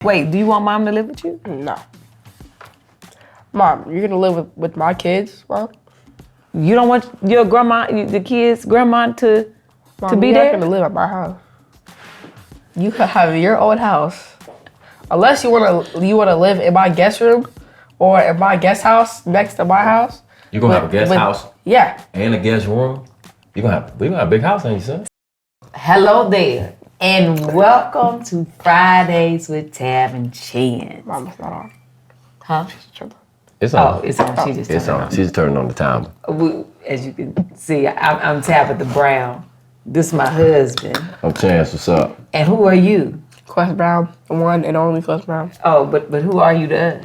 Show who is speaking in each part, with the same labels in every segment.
Speaker 1: Wait, do you want mom to live with you?
Speaker 2: No. Mom, you're gonna live with my kids, Mom?
Speaker 1: You don't want your grandma, the kids' grandma to
Speaker 2: Mom,
Speaker 1: be
Speaker 2: you're
Speaker 1: there?
Speaker 2: not gonna live at my house. You can have your own house. Unless you wanna live in my guest room or in my guest house next to my house.
Speaker 3: You gonna have a guest house?
Speaker 2: Yeah.
Speaker 3: And a guest room? We gonna have a big house, ain't you, son?
Speaker 1: Hello there, and welcome to Fridays with Tab and Chance.
Speaker 2: Mom, it's not on.
Speaker 1: Huh?
Speaker 3: It's on.
Speaker 1: Oh, it's on. She just
Speaker 3: It's
Speaker 1: turned
Speaker 3: on. She's turning on the timer.
Speaker 1: As you can see, I'm Tabitha Brown. This is my husband.
Speaker 3: I'm Chance, what's up?
Speaker 1: And who are you?
Speaker 2: Quest Brown, the one and only Quest Brown.
Speaker 1: Oh, but who are you to us?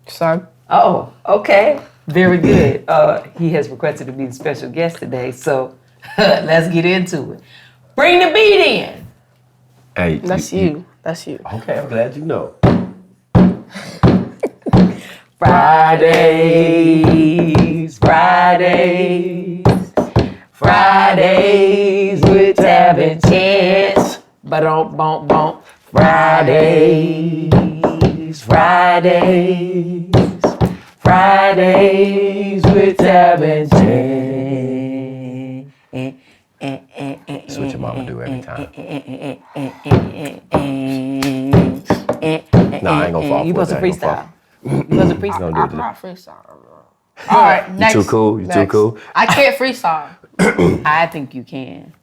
Speaker 2: Son.
Speaker 1: Oh, okay. Very good. He has requested to be the special guest today, so let's get into it. Bring the beat in.
Speaker 3: Hey.
Speaker 2: That's you. That's you.
Speaker 3: Okay, I'm glad you know.
Speaker 1: Fridays with Tab and Chance. Ba-dum-bum-bum. Fridays with Tab and Chance.
Speaker 3: That's what your mama do every time. Nah, I ain't gonna fall
Speaker 1: You
Speaker 3: for it.
Speaker 1: supposed to
Speaker 3: I ain't gonna
Speaker 1: freestyle. You supposed to freestyle.
Speaker 3: Don't do
Speaker 2: I'm
Speaker 3: it.
Speaker 2: not freestyling. All right, next.
Speaker 3: You too cool? You too
Speaker 2: next.
Speaker 3: cool?
Speaker 2: I can't freestyle.
Speaker 1: I think you can.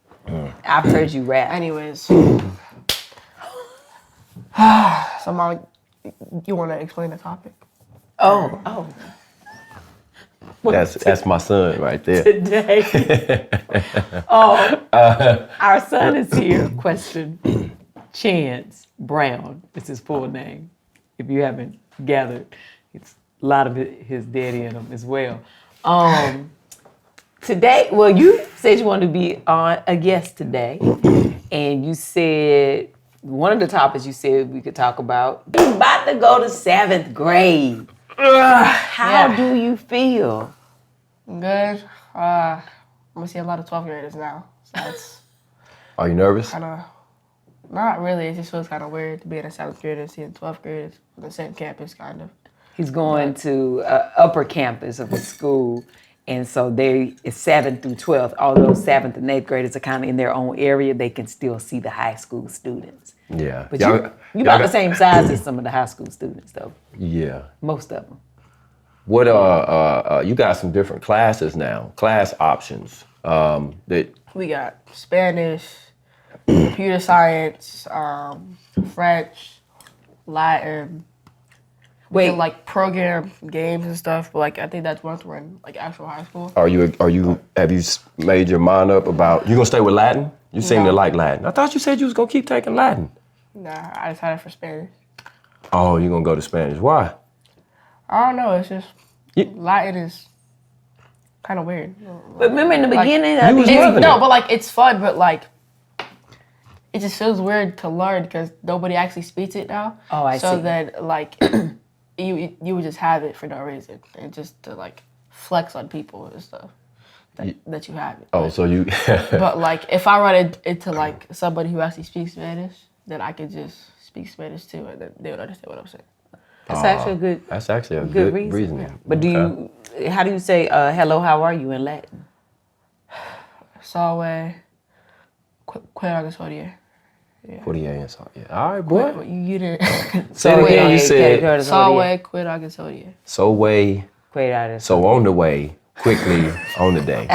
Speaker 1: I've heard you rap.
Speaker 2: Anyways. So, Mom, you want to explain the topic?
Speaker 1: Oh.
Speaker 3: That's my son right there.
Speaker 1: Today. Our son is here. Question. Chance Brown is his full name. If you haven't gathered, it's a lot of his daddy in him as well. Today, well, you said you wanted to be on a guest today, and you said one of the topics you said we could talk about. You're about to go to 7th grade. How do you feel?
Speaker 2: Good. I'm going to see a lot of 12th graders now. So that's
Speaker 3: Are you nervous?
Speaker 2: kind of, not really. It just feels kind of weird to be in a 7th grade and seeing 12th graders on the same campus, kind of.
Speaker 1: He's going to upper campus of the school, and so it's 7th through 12th. Although 7th and 8th graders are kind of in their own area, they can still see the high school students.
Speaker 3: Yeah.
Speaker 1: But you about the same size as some of the high school students, though.
Speaker 3: Yeah.
Speaker 1: Most of them.
Speaker 3: What you got some different classes now, class options. That
Speaker 2: We got Spanish, computer science, French, Latin.
Speaker 1: Wait,
Speaker 2: And, like program games and stuff, but like I think that's once we're in like actual high school.
Speaker 3: have you made your mind up about you gonna stay with Latin? You seem to like Latin. I thought you said you was gonna keep taking Latin.
Speaker 2: Nah, I decided for Spanish.
Speaker 3: Oh, you gonna go to Spanish? Why?
Speaker 2: I don't know, it's just Latin is kind of weird.
Speaker 1: but remember in the beginning,
Speaker 3: you was loving
Speaker 2: No,
Speaker 3: it.
Speaker 2: but like it's fun, but like it just feels weird to learn because nobody actually speaks it now.
Speaker 1: Oh, I see.
Speaker 2: So then like you would just have it for no reason and just to like flex on people and stuff that you have it.
Speaker 3: Oh, so you.
Speaker 2: But like if I run into like somebody who actually speaks Spanish, then I could just speak Spanish too, and then they would understand what I'm saying.
Speaker 1: that's actually a good.
Speaker 3: That's actually a
Speaker 1: Good
Speaker 3: good reason.
Speaker 1: But how do you say hello? How are you in Latin?
Speaker 2: Salve, quella historia.
Speaker 3: Yeah. All right, boy.
Speaker 2: You didn't.
Speaker 3: Say it again. You said
Speaker 2: Salve, quella historia.
Speaker 3: so way, so on the way, quickly on the day.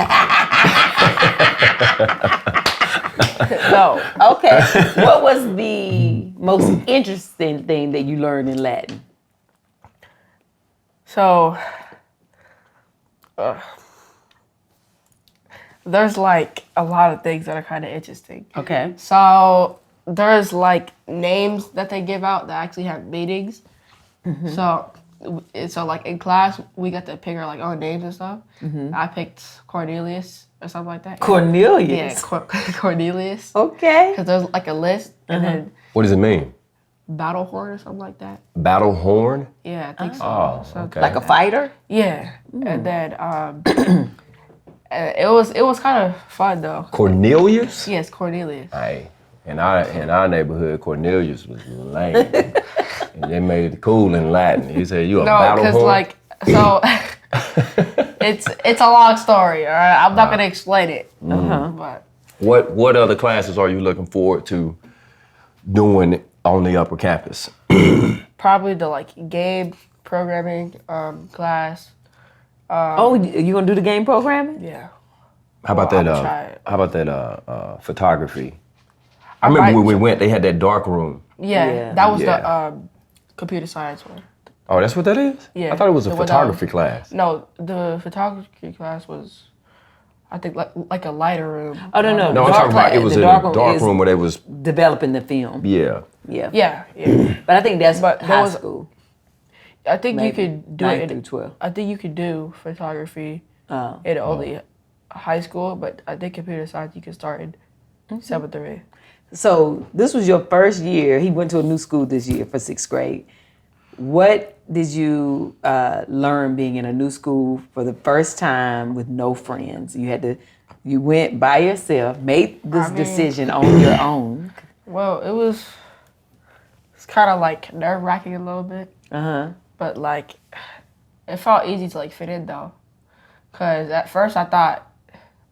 Speaker 2: No.
Speaker 1: Okay. What was the most interesting thing that you learned in Latin?
Speaker 2: So, there's like a lot of things that are kind of interesting.
Speaker 1: Okay.
Speaker 2: So, there's like names that they give out that actually have meanings. Mm-hmm. So like in class, we got to pick our like own names and stuff. Mm-hmm. I picked Cornelius or something like that.
Speaker 1: Cornelius.
Speaker 2: Yeah, Cornelius.
Speaker 1: Okay.
Speaker 2: Because there's like a list, and then
Speaker 3: What does it mean?
Speaker 2: battle horn or something like that.
Speaker 3: Battle horn?
Speaker 2: Yeah, I think so.
Speaker 3: Oh,
Speaker 2: So-
Speaker 3: okay.
Speaker 1: Like a fighter?
Speaker 2: Yeah, and then it was kind of fun though.
Speaker 3: Cornelius?
Speaker 2: Yes, Cornelius.
Speaker 3: Hey, in our neighborhood, Cornelius was lame. They made it cool in Latin. He said, "You a
Speaker 2: No,
Speaker 3: battle
Speaker 2: because
Speaker 3: horn?"
Speaker 2: like so, it's a long story. All right, I'm not gonna explain it. But
Speaker 3: What other classes are you looking forward to doing on the upper campus?
Speaker 2: probably the like game programming class.
Speaker 1: Oh, you gonna do the game programming?
Speaker 2: Yeah.
Speaker 3: How about
Speaker 2: Well,
Speaker 3: that?
Speaker 2: I'ma try it.
Speaker 3: How about that photography? I remember when we went, they had that dark room.
Speaker 2: Yeah,
Speaker 1: Yeah.
Speaker 2: that was
Speaker 3: Yeah.
Speaker 2: the computer science one.
Speaker 3: Oh, that's what that is?
Speaker 2: Yeah.
Speaker 3: I thought it was a
Speaker 2: The one that
Speaker 3: photography
Speaker 2: was-
Speaker 3: class.
Speaker 2: No, the photography class was, I think, like a lighter room.
Speaker 1: Oh no, no.
Speaker 3: No, I'm
Speaker 1: dark
Speaker 3: talking about
Speaker 1: class-
Speaker 3: it was
Speaker 1: the
Speaker 3: in a dark
Speaker 1: is
Speaker 3: room where they was,
Speaker 1: developing the film.
Speaker 3: yeah.
Speaker 1: Yeah.
Speaker 2: Yeah, yeah.
Speaker 1: But I think that's
Speaker 2: But there
Speaker 1: high
Speaker 2: was-
Speaker 1: school.
Speaker 2: I think you
Speaker 1: Maybe
Speaker 2: could do
Speaker 1: 9
Speaker 2: it.
Speaker 1: through 12.
Speaker 2: I think you could do photography
Speaker 1: Oh.
Speaker 2: in only high school, but I think computer science you can start in
Speaker 1: Mm-hmm.
Speaker 2: 7th or 8th.
Speaker 1: So this was your first year. He went to a new school this year for 6th grade. What did you learn being in a new school for the first time with no friends? You went by yourself, made this decision on your own.
Speaker 2: Well, it's kind of like nerve wracking a little bit, but like it felt easy to like fit in though, cause at first I thought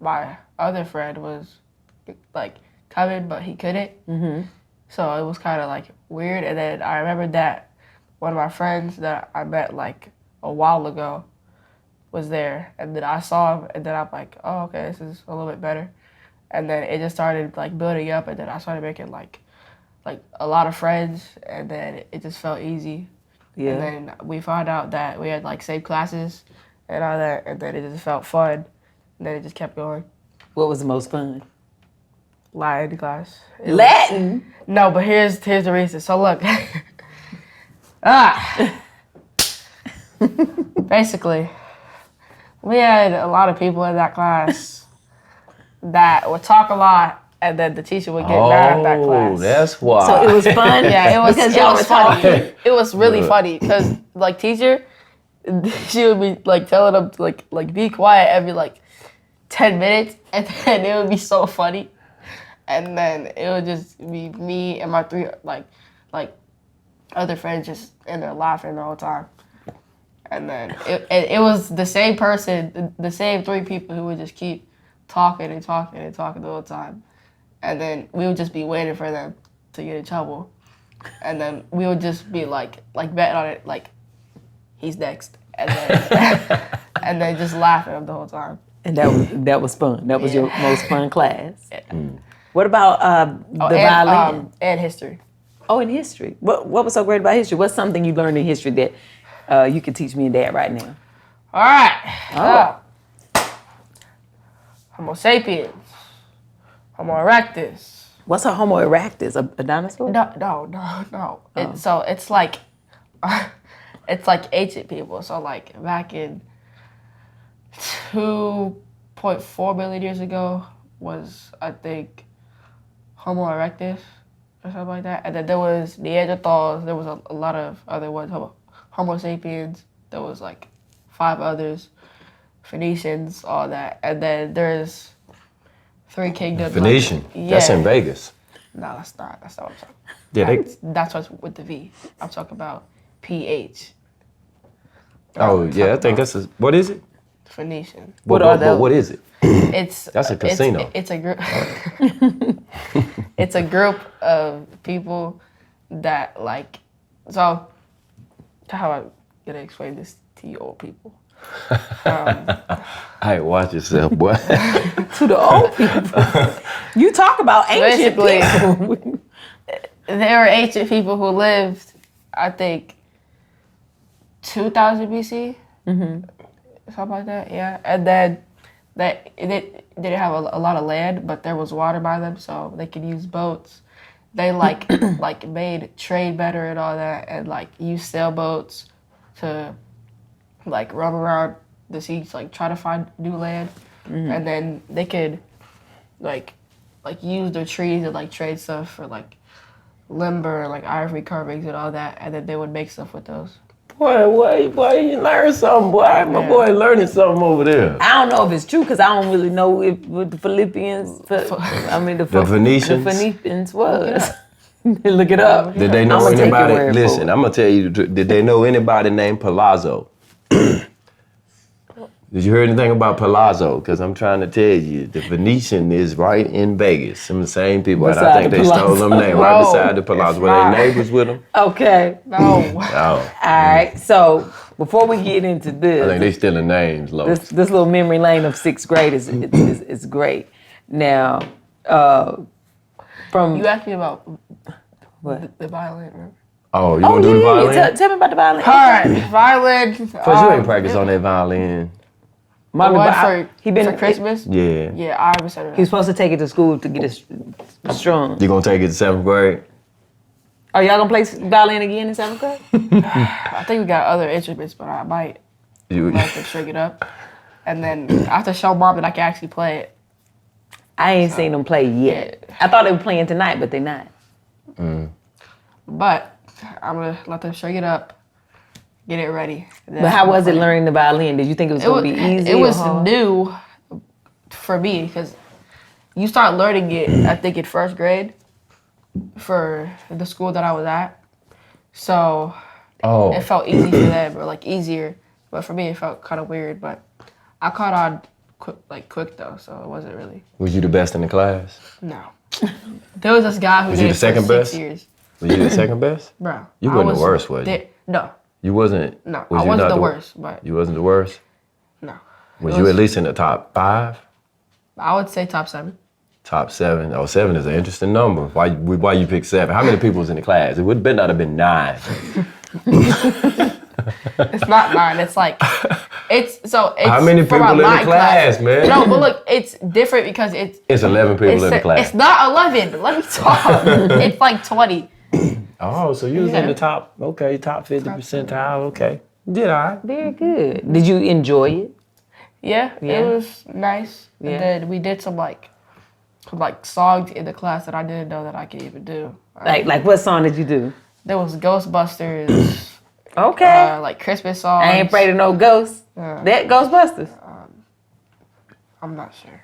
Speaker 2: my other friend was like coming, but he couldn't. So it was kind of like weird. And then I remember that one of my friends that I met like a while ago was there, and then I saw him, and then I'm like, oh, okay, this is a little bit better. And then it just started like building up, and then I started making like a lot of friends, and then it just felt easy.
Speaker 1: Yeah.
Speaker 2: And then we found out that we had like same classes and all that, and then it just felt fun, and then it just kept going.
Speaker 1: What was the most fun?
Speaker 2: Latin class. It was-
Speaker 1: Latin.
Speaker 2: No, but here's the reason. So look, basically, we had a lot of people in that class that would talk a lot, and then the teacher would get mad at that class.
Speaker 3: Oh, that's why.
Speaker 1: So it was fun.
Speaker 2: Yeah, it was.
Speaker 1: Because
Speaker 2: It
Speaker 1: y'all
Speaker 2: was
Speaker 1: were
Speaker 2: funny.
Speaker 1: talking.
Speaker 2: It was really funny because like teacher, she would be like telling them to like be quiet every like 10 minutes, and then it would be so funny, and then it would just be me and my three like other friends just in there laughing the whole time, and then it was the same person, the same three people who would just keep talking and talking and talking the whole time. And then we would just be waiting for them to get in trouble. And then we would just be like betting on it, like, he's next. And then, and then just laugh at him the whole time.
Speaker 1: And that was fun. That was your
Speaker 2: Yeah.
Speaker 1: most fun class. What about the violin?
Speaker 2: And history.
Speaker 1: Oh, in history. What was so great about history? What's something you learned in history that you could teach me and Dad right now?
Speaker 2: All right.
Speaker 1: Oh.
Speaker 2: Homo sapiens. Homo erectus.
Speaker 1: What's a Homo erectus? A dinosaur?
Speaker 2: No. It's like it's like ancient people. So like back in 2.4 billion years ago was I think Homo erectus or something like that. And then there was Neanderthals. There was a lot of other ones. Homo sapiens. There was like 5 others. Phoenicians, all that. And then there's 3 kingdoms.
Speaker 3: Phoenician.
Speaker 2: Yeah.
Speaker 3: That's in Vegas.
Speaker 2: No, that's not what I'm talking about.
Speaker 3: Yeah,
Speaker 2: That's what's with the V. I'm talking about PH.
Speaker 3: Oh, yeah, I think that's what is it?
Speaker 2: Phoenician.
Speaker 1: What are those?
Speaker 3: What is it?
Speaker 2: It's
Speaker 3: That's a casino.
Speaker 2: It's a group. It's a group of people that like. So, how am I gonna explain this to you old people?
Speaker 3: Hey, watch yourself, boy.
Speaker 1: To the old people. You talk about ancient
Speaker 2: Basically,
Speaker 1: people.
Speaker 2: there were ancient people who lived, I think, 2000 BC, something like that. Yeah, and then they didn't have a lot of land, but there was water by them, so they could use boats. They like made trade better and all that, and like used sailboats to like roam around the seas, like try to find new land, and then they could like use their trees and like trade stuff for like lumber and like ivory carvings and all that, and then they would make stuff with those.
Speaker 3: Boy, you learn something, boy. My boy learning something over there.
Speaker 1: I don't know if it's true because I don't really know what the Philippians, the
Speaker 3: Phoenicians?
Speaker 1: The Phoenicians was. Look it up.
Speaker 3: Did they know
Speaker 1: I'ma take your
Speaker 3: anybody?
Speaker 1: word for
Speaker 3: Listen,
Speaker 1: it.
Speaker 3: I'm gonna tell you. Did they know anybody named Palazzo? Did you hear anything about Palazzo? Because I'm trying to tell you, the Venetian is right in Vegas. Some of the same people, and I
Speaker 1: Beside
Speaker 3: think
Speaker 1: the
Speaker 3: they stole them
Speaker 1: Palazzo.
Speaker 3: name right
Speaker 2: No,
Speaker 3: beside the Palazzo.
Speaker 2: it's
Speaker 3: Were
Speaker 2: not.
Speaker 3: they neighbors with them?
Speaker 1: Okay.
Speaker 2: No.
Speaker 3: Oh,
Speaker 1: All right. So before we get into
Speaker 3: I think they
Speaker 1: this,
Speaker 3: stealing names, Lois.
Speaker 1: this little memory lane of sixth grade is great. Now, from
Speaker 2: You asked me about
Speaker 1: what?
Speaker 2: the violin, remember?
Speaker 3: Oh, you want to do the violin?
Speaker 1: Tell me about the violin.
Speaker 2: All right, violin.
Speaker 3: Because you ain't practice on that violin.
Speaker 2: The
Speaker 1: Mommy,
Speaker 2: one
Speaker 1: but for Christmas.
Speaker 3: Yeah.
Speaker 2: Yeah, I was saying
Speaker 1: He was supposed to take it to school to get it strong.
Speaker 3: You gonna take it to 7th grade?
Speaker 1: Are y'all gonna play violin again in 7th grade?
Speaker 2: I think we got other instruments, but I might let them string it up. And then I have to show Mom that I can actually play it.
Speaker 1: I ain't seen them play yet. I thought they were playing tonight, but they not.
Speaker 2: But I'm gonna let them string it up, get it ready.
Speaker 1: But how was it learning the violin? Did you think it was gonna be easy?
Speaker 2: It was
Speaker 1: or hard?
Speaker 2: new for me because you start learning it, I think, in 1st grade for the school that I was at. So it felt easy for them, or like easier. But for me, it felt kind of weird. But I caught on quick though, so it wasn't really.
Speaker 3: Was you the best in the class?
Speaker 2: No. There was this guy who
Speaker 3: Was
Speaker 2: did
Speaker 3: you
Speaker 2: it
Speaker 3: the
Speaker 2: for
Speaker 3: second
Speaker 2: 6
Speaker 3: best?
Speaker 2: years.
Speaker 3: Was you the second best?
Speaker 2: Bro.
Speaker 3: You
Speaker 2: I
Speaker 3: wasn't the worst, was you?
Speaker 2: No.
Speaker 3: You wasn't.
Speaker 2: No,
Speaker 3: was
Speaker 2: I
Speaker 3: you
Speaker 2: wasn't
Speaker 3: not
Speaker 2: the worst, but
Speaker 3: You wasn't the worst.
Speaker 2: no.
Speaker 3: Was
Speaker 2: It
Speaker 3: you at least in the top 5?
Speaker 2: I would say top 7.
Speaker 3: Top 7. Oh, 7 is an interesting number. Why you pick 7? How many people was in the class? It would better not have been 9.
Speaker 2: It's not 9. It's like it's
Speaker 3: How many
Speaker 2: for
Speaker 3: people in
Speaker 2: my
Speaker 3: the class, man?
Speaker 2: No, but look, it's different because
Speaker 3: It's 11 people in the class.
Speaker 2: It's not 11. Let me talk. It's like 20.
Speaker 3: Oh, so you was in
Speaker 2: Yeah.
Speaker 3: the top 50 percentile. Okay, you did all right.
Speaker 1: Very good. Did you enjoy it?
Speaker 2: Yeah,
Speaker 1: Yeah.
Speaker 2: it was nice.
Speaker 1: Yeah.
Speaker 2: And then we did some songs in the class that I didn't know that I could even do.
Speaker 1: Like what song did you do?
Speaker 2: There was Ghostbusters,
Speaker 1: Okay.
Speaker 2: like Christmas songs.
Speaker 1: I ain't afraid of no ghosts. That Ghostbusters.
Speaker 2: I'm not sure.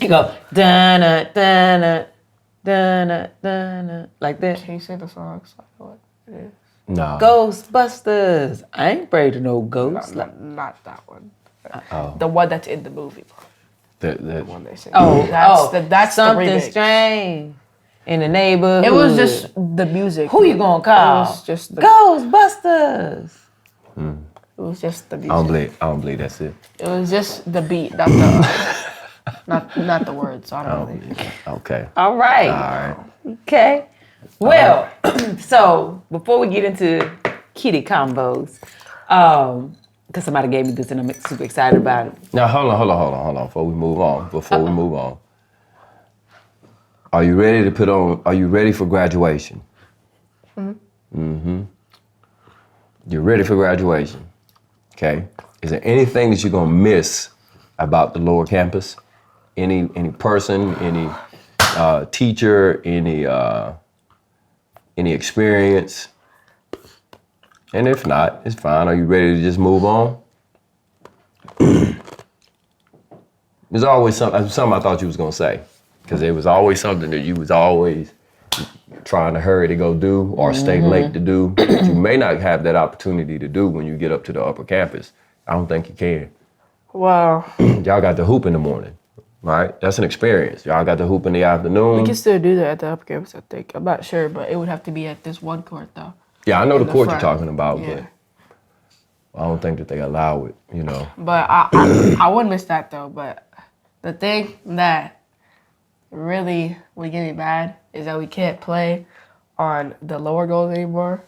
Speaker 1: You go dun dun dun dun like that.
Speaker 2: Can you say the songs? Like what it is?
Speaker 3: No.
Speaker 1: Ghostbusters. I ain't afraid of no ghosts.
Speaker 2: Not that one.
Speaker 3: Oh.
Speaker 2: The one that's in the movie.
Speaker 3: The
Speaker 2: One they sing.
Speaker 1: Something
Speaker 2: That's the remix.
Speaker 1: strange in the neighborhood.
Speaker 2: It was just the music.
Speaker 1: Who you gonna call?
Speaker 2: It was just the
Speaker 1: Ghostbusters.
Speaker 2: It was just the
Speaker 3: I
Speaker 2: music.
Speaker 3: don't believe that's it.
Speaker 2: It was just the beat, not the not the words. So I
Speaker 3: I
Speaker 2: don't
Speaker 3: don't
Speaker 2: really.
Speaker 3: believe it. Okay.
Speaker 1: All right.
Speaker 3: All right.
Speaker 1: Okay. Well, so before we get into kitty combos, because somebody gave me this and I'm super excited about it.
Speaker 3: Now hold on. Before we move on. Are you ready to put on? Are you ready for graduation? Mm-hmm. You're ready for graduation. Okay. Is there anything that you're gonna miss about the lower campus? Any person, any teacher, any experience? And if not, it's fine. Are you ready to just move on? There's always something I thought you was gonna say, because there was always something that you was always trying to hurry to go do or stay late to do. That you may not have that opportunity to do when you get up to the upper campus. I don't think you can.
Speaker 2: Wow.
Speaker 3: Y'all got to hoop in the morning, right? That's an experience. Y'all got to hoop in the afternoon.
Speaker 2: We can still do that at the upper campus, I think. I'm not sure, but it would have to be at this one court though.
Speaker 3: Yeah, I know the
Speaker 2: the
Speaker 3: court you're
Speaker 2: front.
Speaker 3: talking about,
Speaker 2: Yeah.
Speaker 3: but I don't think that they allow it, you know.
Speaker 2: But I wouldn't miss that though. But the thing that really would get me mad is that we can't play on the lower goals anymore.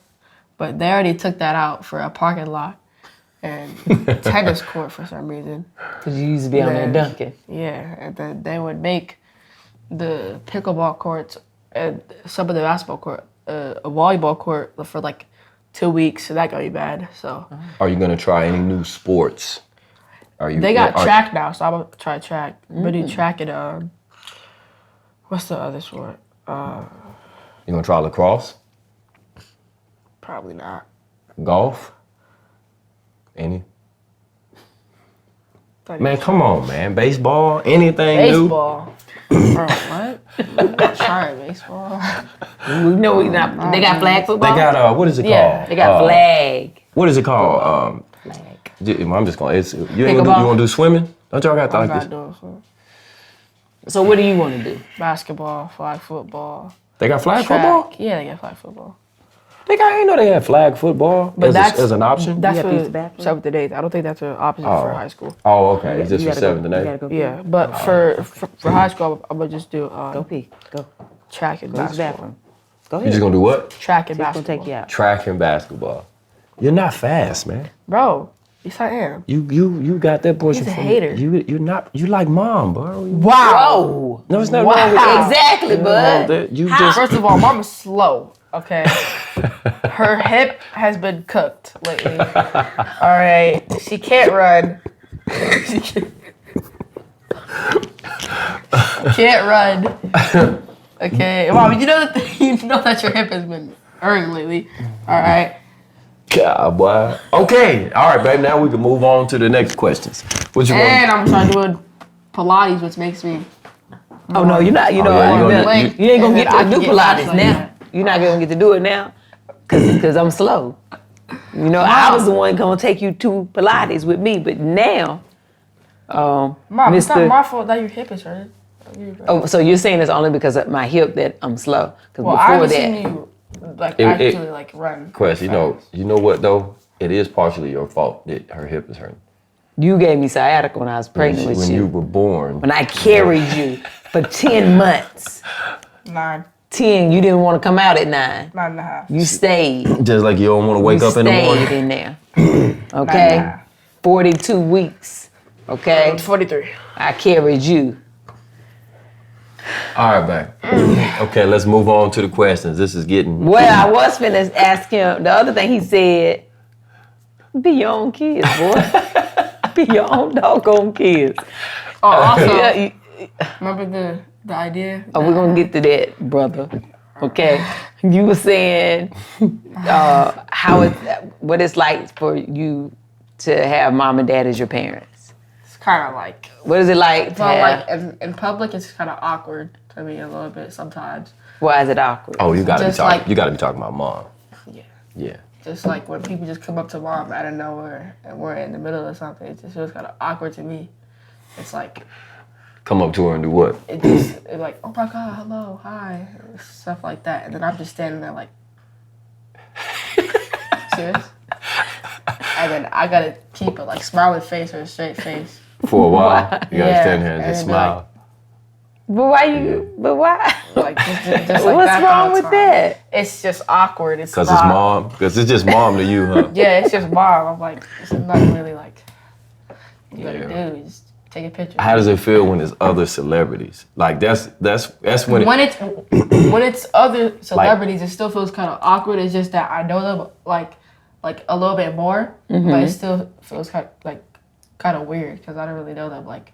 Speaker 2: But they already took that out for a parking lot and tennis court for some reason.
Speaker 1: Because you used to be on there
Speaker 2: Yeah.
Speaker 1: dunking.
Speaker 2: Yeah, and then they would make the pickleball courts and some of the basketball court, a volleyball court for like 2 weeks, so that got me bad. So
Speaker 3: Are you gonna try any new sports? Are you?
Speaker 2: they got
Speaker 3: are-
Speaker 2: track now, so I'm gonna try track. I'm gonna do track and what's the other sport?
Speaker 3: You gonna try lacrosse,
Speaker 2: Probably not.
Speaker 3: golf, any? Man, come on, man. Baseball, anything new?
Speaker 2: Baseball. Bro, what? I'm not trying baseball.
Speaker 1: We know we not. They got flag football.
Speaker 3: They got what is it called?
Speaker 2: Yeah,
Speaker 1: They got flag.
Speaker 3: What is it called?
Speaker 1: Flag.
Speaker 3: I'm just gonna. You want to do swimming? Don't y'all got
Speaker 2: I'm
Speaker 3: like
Speaker 2: not
Speaker 3: this?
Speaker 2: doing so.
Speaker 1: So what do you want to do?
Speaker 2: Basketball, flag football,
Speaker 3: They got flag
Speaker 2: track.
Speaker 3: football.
Speaker 2: Yeah, they got flag football.
Speaker 3: I didn't know they had flag football as an option.
Speaker 2: That's
Speaker 1: You have to use the
Speaker 2: for
Speaker 1: bathroom?
Speaker 2: 7th to 8th. I don't think that's an option for high school.
Speaker 3: Oh, okay. It's just
Speaker 1: You
Speaker 3: for
Speaker 1: gotta
Speaker 3: 7th and
Speaker 1: you
Speaker 3: 8th.
Speaker 1: gotta go pee.
Speaker 2: Yeah, but for high school, I'm gonna just do
Speaker 1: Go pee. Go.
Speaker 2: track and
Speaker 1: Go to the
Speaker 2: basketball.
Speaker 1: bathroom. Go
Speaker 3: You
Speaker 1: ahead.
Speaker 3: just gonna do what?
Speaker 2: Track and
Speaker 1: It's gonna
Speaker 2: basketball.
Speaker 1: take you out.
Speaker 3: Track and basketball. You're not fast, man.
Speaker 2: Bro, yes I am.
Speaker 3: You got that portion.
Speaker 2: He's a
Speaker 3: from
Speaker 2: hater.
Speaker 3: You're not. You like mom, bro.
Speaker 1: Whoa.
Speaker 3: No, it's not wrong with that.
Speaker 1: Exactly, bud.
Speaker 3: You just.
Speaker 2: First of all, mom is slow, okay? Her hip has been cooked lately. All right, she can't run. She can't run. Okay, mom, you know that your hip has been hurting lately. All right.
Speaker 3: God, boy. Okay. All right, babe. Now we can move on to the next questions. What you
Speaker 2: And
Speaker 3: want?
Speaker 2: I'm trying doing Pilates, which makes me
Speaker 1: Oh no, you're not. You know,
Speaker 3: yeah, you
Speaker 1: you
Speaker 3: gonna-
Speaker 1: ain't gonna get
Speaker 2: I
Speaker 1: to
Speaker 2: can
Speaker 1: do
Speaker 2: get
Speaker 1: Pilates
Speaker 2: like
Speaker 1: now.
Speaker 2: that.
Speaker 1: You're not gonna get to do it now, cause I'm slow. You know, I was the one gonna take you to Pilates with me, but now,
Speaker 2: Mom, it's not my fault that your hip is hurting.
Speaker 1: Oh, so you're saying it's only because of my hip that I'm slow? Because
Speaker 2: Well, I
Speaker 1: before
Speaker 2: haven't
Speaker 1: that,
Speaker 2: seen you like
Speaker 3: It-
Speaker 2: actually like run.
Speaker 3: Quest, you know what though? It is partially your fault that her hip is hurting.
Speaker 1: you gave me sciatica when I was pregnant with
Speaker 3: When
Speaker 1: you.
Speaker 3: you were born.
Speaker 1: When I carried you for 10 months.
Speaker 2: 9,
Speaker 1: 10, you didn't want to come out at 9.
Speaker 2: 9.5.
Speaker 1: You stayed.
Speaker 3: Just like you don't want to wake
Speaker 1: You
Speaker 3: up in the morning.
Speaker 1: stayed in there. Okay?
Speaker 2: 9.5.
Speaker 1: 42 weeks. Okay?
Speaker 2: 43.
Speaker 1: I carried you.
Speaker 3: All right, babe. Okay, let's move on to the questions. This is getting.
Speaker 1: Well, I was finna ask him. The other thing he said, be your own kids, boy. Be your own doggone kids.
Speaker 2: Oh, also,
Speaker 1: Yeah,
Speaker 2: remember the idea?
Speaker 1: we're gonna get to that, brother. Okay? You were saying what it's like for you to have mom and dad as your parents.
Speaker 2: It's kind of like,
Speaker 1: What is it like to
Speaker 2: so
Speaker 1: have?
Speaker 2: like in public, it's kind of awkward to me a little bit sometimes.
Speaker 1: Why is it awkward?
Speaker 3: Oh, you gotta be
Speaker 2: Just
Speaker 3: talking.
Speaker 2: like-
Speaker 3: You gotta be talking about mom.
Speaker 2: Yeah.
Speaker 3: Yeah.
Speaker 2: Just like when people just come up to mom out of nowhere and we're in the middle of something, it just feels kind of awkward to me. It's like,
Speaker 3: Come up to her and do what?
Speaker 2: it's like, oh my God, hello, hi, stuff like that. And then I'm just standing there like, serious? And then I gotta keep a like smiling face or a straight face.
Speaker 3: For a while. You gotta
Speaker 2: Yeah,
Speaker 3: stand here and
Speaker 2: and
Speaker 3: just
Speaker 2: then be like-
Speaker 3: smile.
Speaker 1: But why you? But why?
Speaker 2: Like, just like
Speaker 1: What's
Speaker 2: that
Speaker 1: wrong
Speaker 2: all the
Speaker 1: with
Speaker 2: time.
Speaker 1: that?
Speaker 2: It's just awkward. It's
Speaker 3: Because it's
Speaker 2: not-
Speaker 3: mom. Because it's just mom to you, huh?
Speaker 2: Yeah, it's just mom. I'm like, it's nothing really like you gotta
Speaker 3: Yeah.
Speaker 2: do. Just take a picture.
Speaker 3: How does it feel when it's other celebrities? Like that's when it,
Speaker 2: when it's other celebrities, it still feels kind of awkward. It's just that I know them like a little bit more, but it still feels kind of weird because I don't really know them like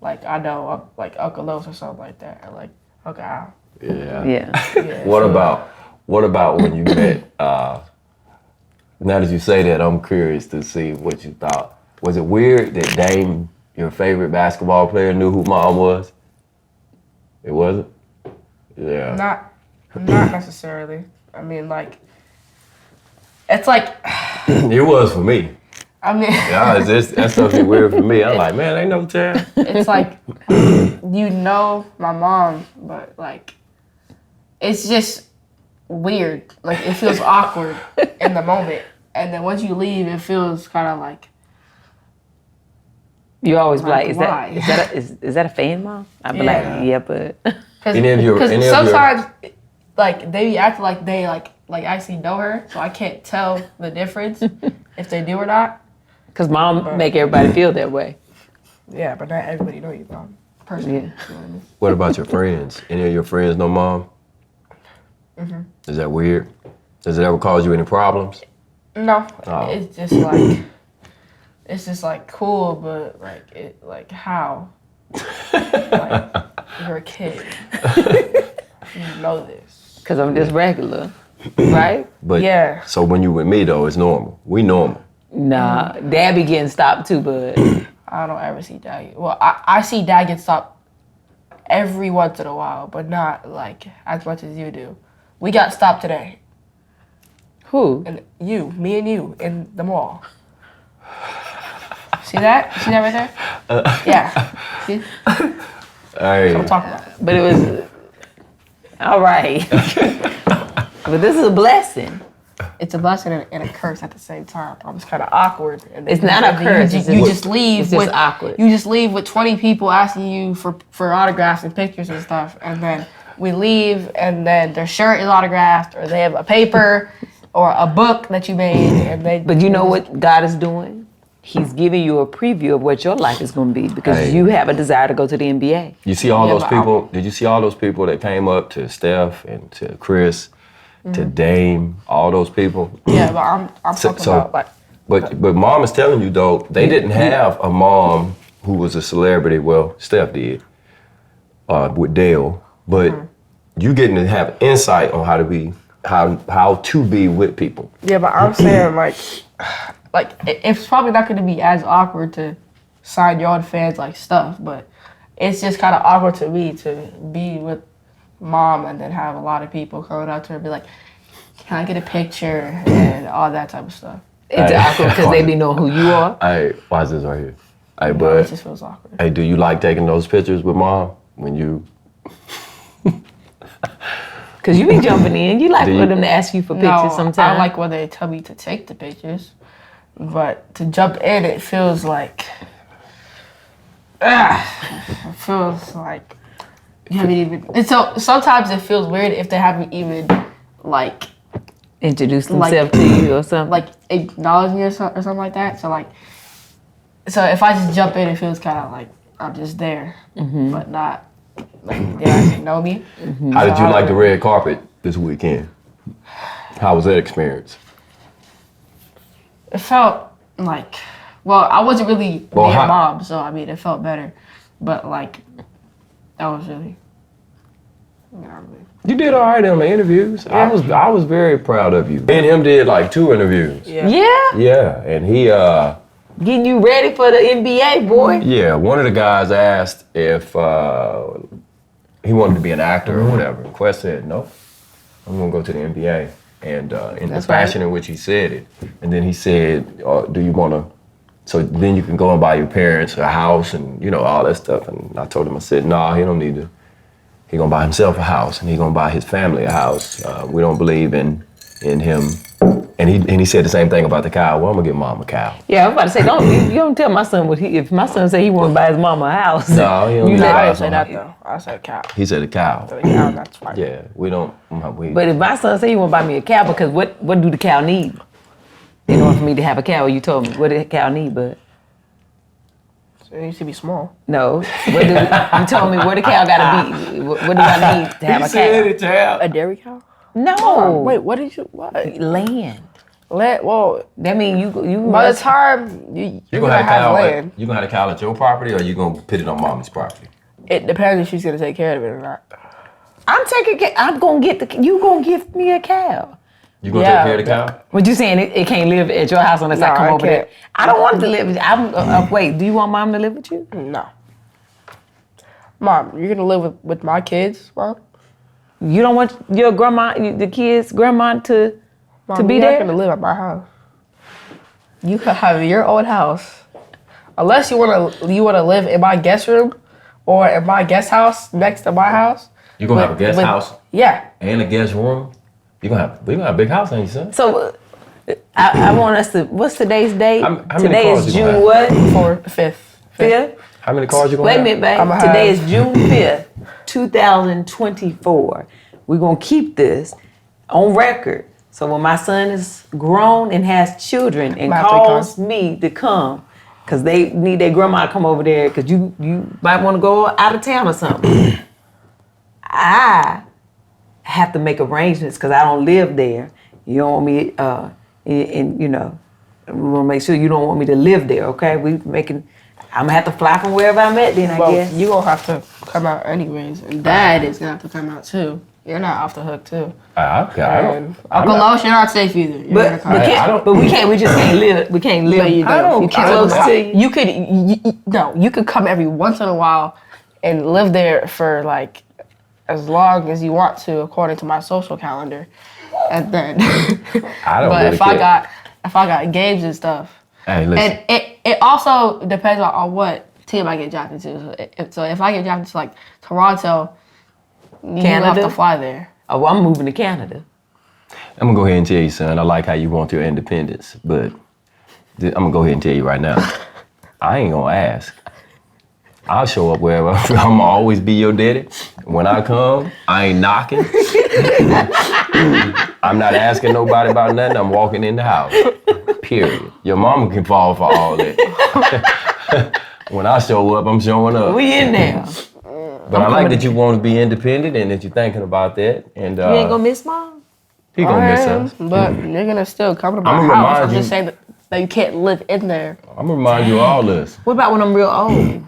Speaker 2: I know like Uncle Los or something like that, or like Uncle Al.
Speaker 3: yeah.
Speaker 1: Yeah.
Speaker 3: What about when you met? Now that you say that, I'm curious to see what you thought. Was it weird that Dame, your favorite basketball player, knew who mom was? It wasn't. Yeah.
Speaker 2: Not necessarily. I mean, like it's like
Speaker 3: It was for me.
Speaker 2: I mean.
Speaker 3: Yeah, that stuff be weird for me. I'm like, man, ain't no time.
Speaker 2: It's like, you know my mom, but like, it's just weird. Like, it feels awkward in the moment. And then once you leave, it feels kind of like,
Speaker 1: You always be
Speaker 2: Like,
Speaker 1: like,
Speaker 2: why?
Speaker 1: is that a fan, mom? I'd be
Speaker 2: Yeah.
Speaker 1: like, yeah, but
Speaker 3: Any of your-
Speaker 2: because
Speaker 3: any of your-
Speaker 2: sometimes, like, they be acting like they, like actually know her, so I can't tell the difference if they do or not.
Speaker 1: because mom make everybody feel that way.
Speaker 2: Yeah, but not everybody know you, mom. Personally.
Speaker 1: Yeah.
Speaker 2: You know what I mean?
Speaker 3: What about your friends? Any of your friends know mom?
Speaker 2: Mm-hmm.
Speaker 3: Is that weird? Does it ever cause you any problems?
Speaker 2: No,
Speaker 3: Oh.
Speaker 2: it's just like cool, but like how? Like, you're a kid. You know this.
Speaker 1: Because I'm just regular, right?
Speaker 3: But
Speaker 2: Yeah.
Speaker 3: So when you with me though, it's normal. We normal.
Speaker 1: Nah, dad be getting stopped too, bud.
Speaker 2: I don't ever see Dad. Well, I see Dad get stopped every once in a while, but not like as much as you do. We got stopped today.
Speaker 1: Who?
Speaker 2: And me and you, in the mall. See that? See that right there? Yeah. See?
Speaker 3: Hey.
Speaker 2: That's what I'm talking about.
Speaker 1: But it was all right. But this is a blessing.
Speaker 2: It's a blessing and a curse at the same time. It's kind of awkward. And
Speaker 1: It's not a curse.
Speaker 2: You just leave.
Speaker 1: It's just
Speaker 2: with,
Speaker 1: awkward.
Speaker 2: You just leave with 20 people asking you for autographs and pictures and stuff, and then we leave, and then their shirt is autographed, or they have a paper, or a book that you made, and they.
Speaker 1: But you know what God is doing? He's giving you a preview of what your life is going to be because
Speaker 3: Hey.
Speaker 1: you have a desire to go to the NBA.
Speaker 3: You see all
Speaker 2: Yeah,
Speaker 3: those
Speaker 2: but
Speaker 3: people? Did you see all those people that came up to Steph and to Chris, to Dame, all those people?
Speaker 2: Yeah, but I'm talking about like.
Speaker 3: But mom is telling you though, they didn't have a mom who was a celebrity. Well, Steph did, with Dale. But you getting to have insight on how to be with people.
Speaker 2: Yeah, but I'm saying like it's probably not going to be as awkward to sign your own fans like stuff, but it's just kind of awkward to me to be with mom and then have a lot of people coming up to her and be like, "Can I get a picture?" and all that type of stuff.
Speaker 1: It's
Speaker 3: Hey.
Speaker 1: awkward because they be knowing who you are.
Speaker 3: Hey, watch this right here. Hey,
Speaker 2: It
Speaker 3: bud.
Speaker 2: just feels awkward.
Speaker 3: Hey, do you like taking those pictures with mom when you?
Speaker 1: Because you be jumping in. You like
Speaker 3: Do
Speaker 1: for
Speaker 3: you-
Speaker 1: them to ask you for pictures
Speaker 2: No,
Speaker 1: sometimes.
Speaker 2: I like when they tell me to take the pictures, but to jump in, it feels like. It feels like you haven't even. And so sometimes it feels weird if they haven't even like
Speaker 1: Introduce
Speaker 2: like-
Speaker 1: themselves to you or something.
Speaker 2: like acknowledge me or something like that. So if I just jump in, it feels kind of like I'm just there, but not like they actually know me.
Speaker 3: How did you like the red carpet this weekend? How was that experience?
Speaker 2: It felt like, well, I wasn't really
Speaker 3: Well,
Speaker 2: near
Speaker 3: how-
Speaker 2: mom, so I mean, it felt better. But like, that was really, not really.
Speaker 3: You did all right on the interviews. I was very proud of you. Me and him did like 2 interviews.
Speaker 2: Yeah.
Speaker 3: Yeah, and he
Speaker 1: Getting you ready for the NBA, boy.
Speaker 3: yeah, one of the guys asked if he wanted to be an actor or whatever. Quest said, "No, I'm gonna go to the NBA." And in the
Speaker 2: That's
Speaker 3: fashion in which he said it, and then he said, "Do you want to?" So then you can go and buy your parents a house and all that stuff. And I told him, I said, "Nah, he don't need to. He gonna buy himself a house and he gonna buy his family a house. We don't believe in him." And he said the same thing about the cow. Well, I'm gonna get mom a cow.
Speaker 1: Yeah, I'm about to say, you don't tell my son what if my son say he want to buy his mama a house.
Speaker 3: No, he don't
Speaker 1: You
Speaker 3: need to
Speaker 1: let-
Speaker 3: buy
Speaker 2: I didn't
Speaker 3: us
Speaker 2: say
Speaker 3: a
Speaker 2: that
Speaker 3: house.
Speaker 2: though. I said cow.
Speaker 3: He said a cow.
Speaker 2: So cow, that's fine.
Speaker 3: Yeah, we don't.
Speaker 1: But if my son say he want to buy me a cow, because what do the cow need? In order for me to have a cow, you told me, what did the cow need, bud?
Speaker 2: So it needs to be small.
Speaker 1: No. You told me where the cow gotta be. What do I need to have a cow?
Speaker 3: child.
Speaker 2: A dairy cow?
Speaker 1: No.
Speaker 2: Wait, what did you, what?
Speaker 1: Land.
Speaker 2: Well,
Speaker 1: That mean you
Speaker 2: by the
Speaker 1: must-
Speaker 2: time
Speaker 3: You
Speaker 2: you're
Speaker 3: gonna have cow?
Speaker 2: land,
Speaker 3: You gonna have a cow at your property, or you gonna put it on mommy's property?
Speaker 2: it depends if she's gonna take care of it or not.
Speaker 1: I'm gonna you gonna give me a cow.
Speaker 3: You gonna
Speaker 2: Yeah,
Speaker 3: take care of the cow?
Speaker 1: What you saying? It can't live at your house unless I
Speaker 2: No,
Speaker 1: come
Speaker 2: I
Speaker 1: over there.
Speaker 2: can't.
Speaker 1: I don't want it to live. Wait. Do you want mom to live with you?
Speaker 2: No. Mom, you're gonna live with my kids, Mom?
Speaker 1: You don't want your grandma, the kids' grandma to
Speaker 2: Mom,
Speaker 1: be
Speaker 2: you're
Speaker 1: there?
Speaker 2: not gonna live at my house. You could have your own house, unless you wanna live in my guest room, or in my guest house next to my house.
Speaker 3: You gonna have a guest house
Speaker 2: Yeah.
Speaker 3: and a guest room? We gonna have a big house, ain't you, son?
Speaker 1: So I want us to. What's today's date?
Speaker 3: How many
Speaker 1: Today
Speaker 3: cars
Speaker 1: is
Speaker 3: you gonna
Speaker 1: June what?
Speaker 2: For fifth.
Speaker 1: 5th.
Speaker 3: How many cars you gonna
Speaker 1: Wait a
Speaker 3: have?
Speaker 1: minute, babe.
Speaker 2: I'ma
Speaker 1: Today
Speaker 2: have-
Speaker 1: is June 5th, 2024. We're gonna keep this on record. So when my son is grown and has children and
Speaker 2: Might have to
Speaker 1: calls me to come, cause they need their grandma to come over there, cause you might want to go out of town or something. I have to make arrangements because I don't live there. You don't want me, and we want to make sure you don't want me to live there. Okay, I'm gonna have to fly from wherever I'm at. Then I
Speaker 2: Well,
Speaker 1: guess.
Speaker 2: you gonna have to come out anyways, and Dad is gonna have to come out too. You're not off the hook too.
Speaker 3: Okay, I don't.
Speaker 2: And Uncle Los, you're not safe either. You're
Speaker 1: But
Speaker 2: in a car.
Speaker 1: we can't. We just can't live. We can't live.
Speaker 2: No, you
Speaker 3: I don't-
Speaker 2: You can't
Speaker 3: I don't-
Speaker 2: close
Speaker 1: to you.
Speaker 2: You could you could come every once in a while and live there for like as long as you want to, according to my social calendar, and then.
Speaker 3: I don't
Speaker 2: But
Speaker 3: really
Speaker 2: if I
Speaker 3: care.
Speaker 2: got games and stuff,
Speaker 3: Hey, listen.
Speaker 2: and it also depends on what team I get drafted to. So if I get drafted to like Toronto, you have
Speaker 1: Canada?
Speaker 2: to fly there.
Speaker 1: Oh, well, I'm moving to Canada.
Speaker 3: I'm gonna go ahead and tell you, son. I like how you want your independence, but I'm gonna go ahead and tell you right now. I ain't gonna ask. I'll show up wherever. I'm gonna always be your daddy. When I come, I ain't knocking. I'm not asking nobody about nothing. I'm walking in the house. Period. Your mama can fall for all that. When I show up, I'm showing up.
Speaker 1: We in there.
Speaker 3: But I like that you want to be independent and that you're thinking about that. And
Speaker 1: You ain't gonna miss mom.
Speaker 3: he gonna miss us.
Speaker 2: But you're gonna still come to my
Speaker 3: I'ma
Speaker 2: house.
Speaker 3: remind
Speaker 2: I'm just
Speaker 3: you-
Speaker 2: saying that you can't live in there.
Speaker 3: I'm gonna remind you of all this.
Speaker 1: What about when I'm real old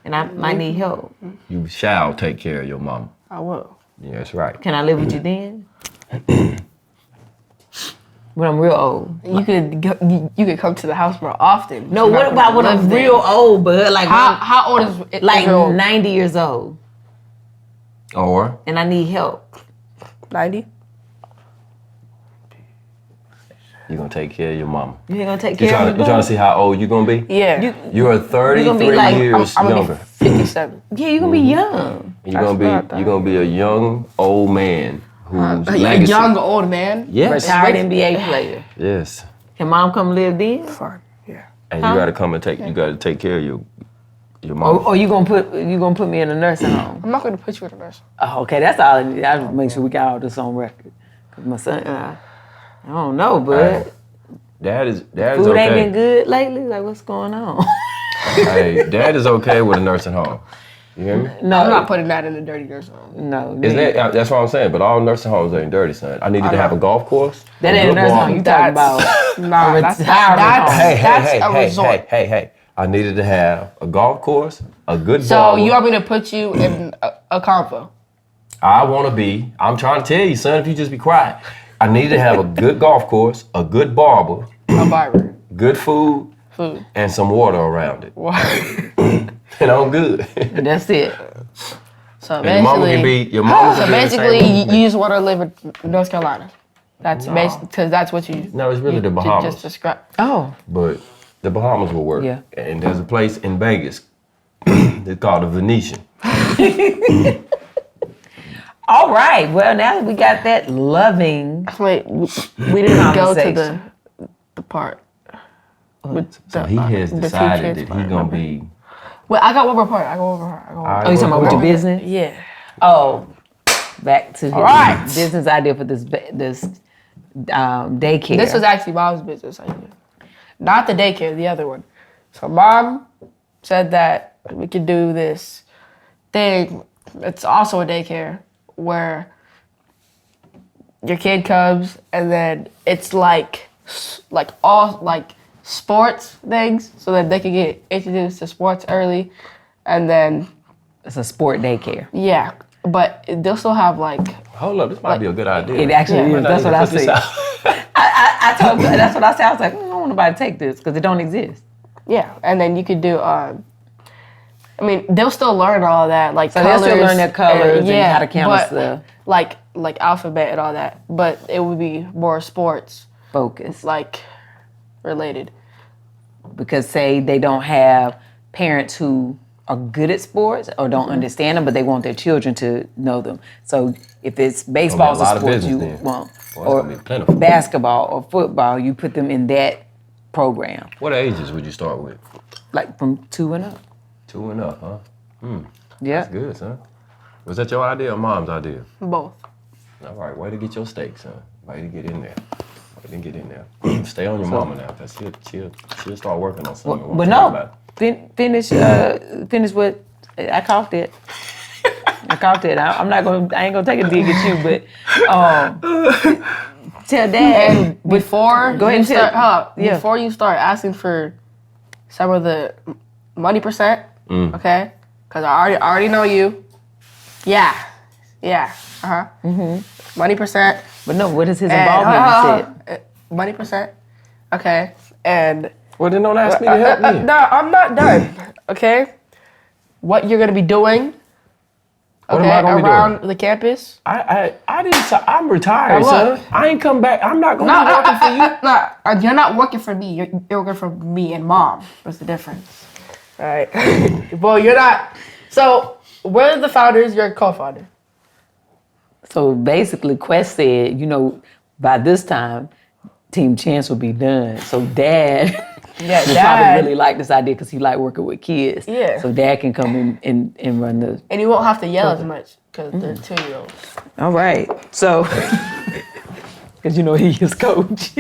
Speaker 1: and I might need help?
Speaker 3: You shall take care of your mama.
Speaker 2: I will.
Speaker 3: Yeah, that's right.
Speaker 1: Can I live with you then? When I'm real old.
Speaker 2: You could come to the house more often.
Speaker 1: No,
Speaker 2: You're
Speaker 1: what
Speaker 2: not
Speaker 1: about
Speaker 2: gonna
Speaker 1: when I'm
Speaker 2: live there.
Speaker 1: real old, bud? Like
Speaker 2: How old is it?
Speaker 1: like
Speaker 2: real old?
Speaker 1: 90 years old
Speaker 3: Or
Speaker 1: and I need help.
Speaker 2: 90?
Speaker 3: you gonna take care of your mama.
Speaker 1: You ain't gonna take
Speaker 3: You
Speaker 1: care
Speaker 3: trying,
Speaker 1: of me?
Speaker 3: you trying to see how old you gonna be?
Speaker 2: Yeah.
Speaker 3: You are 33
Speaker 1: like-
Speaker 3: years
Speaker 2: I'm gonna
Speaker 3: younger.
Speaker 2: be 57.
Speaker 1: Yeah, you're gonna be young.
Speaker 3: You're gonna be a young old man whose
Speaker 2: A
Speaker 3: legacy.
Speaker 2: young old man.
Speaker 3: Yes.
Speaker 1: Retired NBA player.
Speaker 3: Yes.
Speaker 1: Can mom come live then?
Speaker 2: Fine. Yeah.
Speaker 3: And
Speaker 1: Huh?
Speaker 3: you gotta come and take care of your mama.
Speaker 1: Or you gonna put me in a nursing home?
Speaker 2: I'm not gonna put you in a nurse.
Speaker 1: Oh, okay, that's all I need. I just make sure we got all this on record. Cause my son, I don't know, but
Speaker 3: Hey, Dad is
Speaker 1: food ain't been
Speaker 3: okay.
Speaker 1: good lately. Like, what's going on?
Speaker 3: Hey, Dad is okay with a nursing home. You hear me?
Speaker 1: No,
Speaker 2: I'm not putting that in a dirty nurse home.
Speaker 1: no.
Speaker 3: Is that, that's what I'm saying. But all nursing homes ain't dirty, son. I needed to have a golf course.
Speaker 1: that ain't a nursing home? You talking about?
Speaker 2: Nah, that's
Speaker 1: retirement home.
Speaker 3: Hey,
Speaker 2: a resort.
Speaker 3: hey. I needed to have a golf course, a good
Speaker 2: So
Speaker 3: ball.
Speaker 2: you want me to put you in a convo?
Speaker 3: I'm trying to tell you, son, if you just be quiet. I needed to have a good golf course, a good barber,
Speaker 2: A barber.
Speaker 3: good food,
Speaker 2: Food.
Speaker 3: and some water around it. And I'm good.
Speaker 1: That's it.
Speaker 2: So
Speaker 3: And your mama can
Speaker 2: basically,
Speaker 3: be, your mama
Speaker 2: so
Speaker 3: can be in the same
Speaker 2: basically,
Speaker 3: room with me.
Speaker 2: you just want to live in North Carolina. That's basically because that's what you.
Speaker 3: No, it's really
Speaker 2: you
Speaker 3: the Bahamas.
Speaker 2: Just describe.
Speaker 1: Oh,
Speaker 3: But the Bahamas will work.
Speaker 1: Yeah.
Speaker 3: And there's a place in Vegas. It's called the Venetian.
Speaker 1: all right. Well, now that we got that loving.
Speaker 2: Wait, we didn't go to
Speaker 1: Conversation.
Speaker 2: the part. With
Speaker 3: So
Speaker 2: the,
Speaker 3: he has
Speaker 2: the two
Speaker 3: decided
Speaker 2: kids
Speaker 3: that he's
Speaker 2: part,
Speaker 3: gonna
Speaker 2: remember?
Speaker 3: be.
Speaker 2: Wait, I got one more part. I go over her.
Speaker 3: All right,
Speaker 1: Oh, you talking about with your
Speaker 3: go.
Speaker 1: business?
Speaker 2: Yeah.
Speaker 1: Oh, back to his
Speaker 2: right.
Speaker 1: business idea for this daycare.
Speaker 2: This was actually mom's business idea. Not the daycare, the other one. So mom said that we could do this thing. It's also a daycare where your kid comes and then it's like all like sports things so that they can get introduced to sports early. And then,
Speaker 1: It's a sport daycare.
Speaker 2: yeah, but they'll still have like,
Speaker 3: Hold up, this might be a good idea.
Speaker 1: It actually
Speaker 2: Yeah.
Speaker 1: is. That's what I
Speaker 3: Put this
Speaker 1: said.
Speaker 3: out.
Speaker 1: I told her, that's what I said. I was like, I don't want nobody to take this because it don't exist.
Speaker 2: yeah, and then you could do, I mean, they'll still learn all of that, like
Speaker 1: So they'll still learn their colors and how to count
Speaker 2: but,
Speaker 1: stuff.
Speaker 2: like alphabet and all that, but it would be more sports,
Speaker 1: Focus.
Speaker 2: like, related.
Speaker 1: Because say they don't have parents who are good at sports or don't understand them, but they want their children to know them. So if it's baseball,
Speaker 3: Gonna be a lot
Speaker 1: a
Speaker 3: of
Speaker 1: sport
Speaker 3: business
Speaker 1: you
Speaker 3: then.
Speaker 1: want,
Speaker 3: Boy, it's gonna be plentiful.
Speaker 1: basketball or football, you put them in that program,
Speaker 3: What ages would you start with?
Speaker 1: like from 2 and up.
Speaker 3: 2 and up, huh?
Speaker 1: Yeah.
Speaker 3: That's good, son. Was that your idea or mom's idea?
Speaker 2: Both.
Speaker 3: All right, way to get your steak, son. Way to get in there. Way to get in there. Stay on your mama now, cause she'll start working on something.
Speaker 1: But
Speaker 3: once you know
Speaker 1: no,
Speaker 3: about
Speaker 1: finish what I caught it. I caught it. I ain't gonna take a dig at you, but tell Dad.
Speaker 2: And before
Speaker 1: Go ahead
Speaker 2: you
Speaker 1: and
Speaker 2: start,
Speaker 1: tell- yeah.
Speaker 2: before you start asking for some of the money percent, okay? Because I already know you. Yeah, Yeah. Money percent.
Speaker 1: But no, what is his involvement? You said.
Speaker 2: Money percent. Okay. And
Speaker 3: Well, then don't ask me to help me.
Speaker 2: no, I'm not done. Okay. What you're gonna be doing?
Speaker 3: What
Speaker 2: Okay,
Speaker 3: am I gonna be doing?
Speaker 2: around the campus.
Speaker 3: I didn't. I'm retired,
Speaker 2: Now look.
Speaker 3: son. I ain't come back. I'm not gonna be working for you.
Speaker 2: No, you're not working for me. You're working for me and mom. What's the difference? All right. Well, you're not. So, we're the founders. You're a co-founder.
Speaker 1: So basically, Quest said, you know, by this time, Team Chance will be done. So Dad
Speaker 2: Yeah,
Speaker 1: will probably really like this idea because he like working with kids.
Speaker 2: Yeah.
Speaker 1: So Dad can come in and run the.
Speaker 2: And you won't have to yell as much because they're 2-year-olds.
Speaker 1: All right. So, because you know he is coach.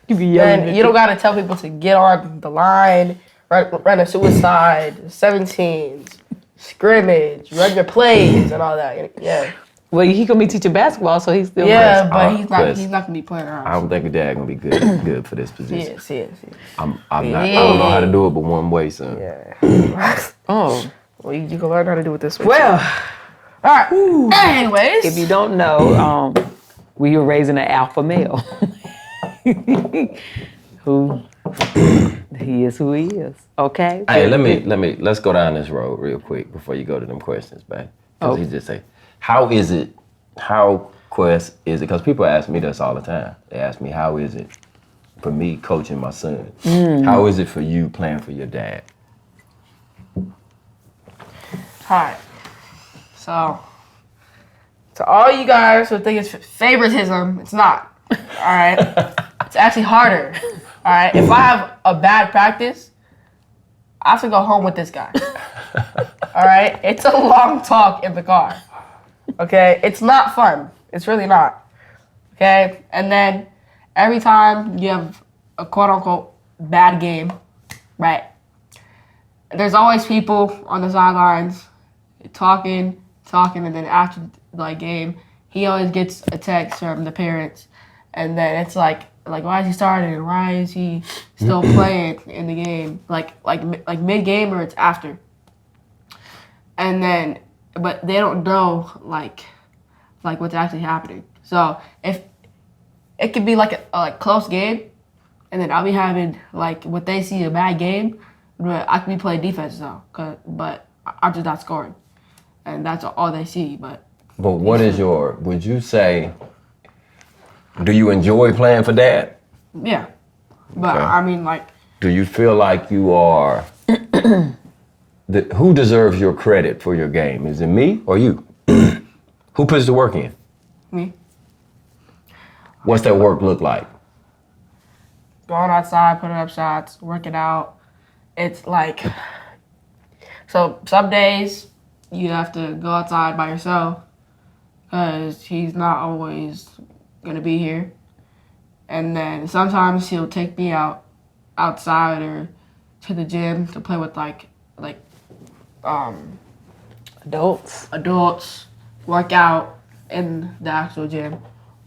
Speaker 1: You be yelling.
Speaker 2: And you don't gotta tell people to get on the line, run a suicide, 17s, scrimmage, run your plays, and all that. Yeah.
Speaker 1: Well, he gonna be teaching basketball, so he's still.
Speaker 2: Yeah,
Speaker 3: Chris,
Speaker 2: but
Speaker 3: Chris.
Speaker 2: he's not gonna be playing around.
Speaker 3: I don't think Dad gonna be good for this position.
Speaker 2: Yes.
Speaker 3: I'm not. I don't know how to do it, but one way, son.
Speaker 2: Yeah.
Speaker 1: Oh.
Speaker 2: Well, you can learn how to do it this way.
Speaker 1: Well,
Speaker 2: All right. Anyways.
Speaker 1: if you don't know, we are raising an alpha male. Who he is who he is. Okay.
Speaker 3: Hey, let's go down this road real quick before you go to them questions, babe. Because he just say, how Quest is it? Because people ask me this all the time. They ask me, how is it for me coaching my son? How is it for you playing for your dad?
Speaker 2: Alright. So, to all you guys who think it's favoritism, it's not. Alright? It's actually harder. Alright? If I have a bad practice, I have to go home with this guy. Alright? It's a long talk in the car. Okay? It's not fun. It's really not. Okay? And then every time you have a quote unquote bad game, right? There's always people on the sidelines talking, and then after the game, he always gets a text from the parents, and then it's like why is he starting and why is he still playing in the game, like mid game or it's after, and then but they don't know like what's actually happening. So if it could be like a close game, and then I'll be having like what they see a bad game, but I could be playing defense though, but I'm just not scoring. And that's all they see, but
Speaker 3: what is would you say, do you enjoy playing for Dad?
Speaker 2: yeah. But
Speaker 3: Okay.
Speaker 2: I mean, like,
Speaker 3: Do you feel like you are, who deserves your credit for your game? Is it me or you? Who puts the work in?
Speaker 2: me
Speaker 3: What's that work look like?
Speaker 2: going outside, putting up shots, working out. It's like, so some days you have to go outside by yourself because he's not always going to be here. And then sometimes he'll take me outside or to the gym to play with adults, work out in the actual gym,